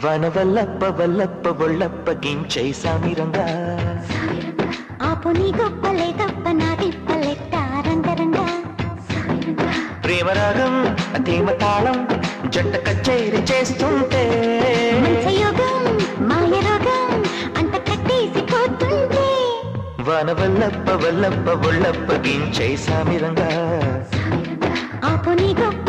వనవల్లప్ప వల్లప్ప ఒళ్ళప్ప గించై సామిరంగా ఆపు నీ గొప్పలే తప్ప నా తిప్పలెట్ట రంగరంగా ప్రేమరాగం తేమ తాళం జంట కచేరి చేస్తుంటే మంచయోగం మాయ రోగం అంత కట్టేసిపోతుంటే వనవల్లప్ప వల్లప్ప ఒళ్ళప్ప గించై సామిరంగా ఆపు నీ గొప్ప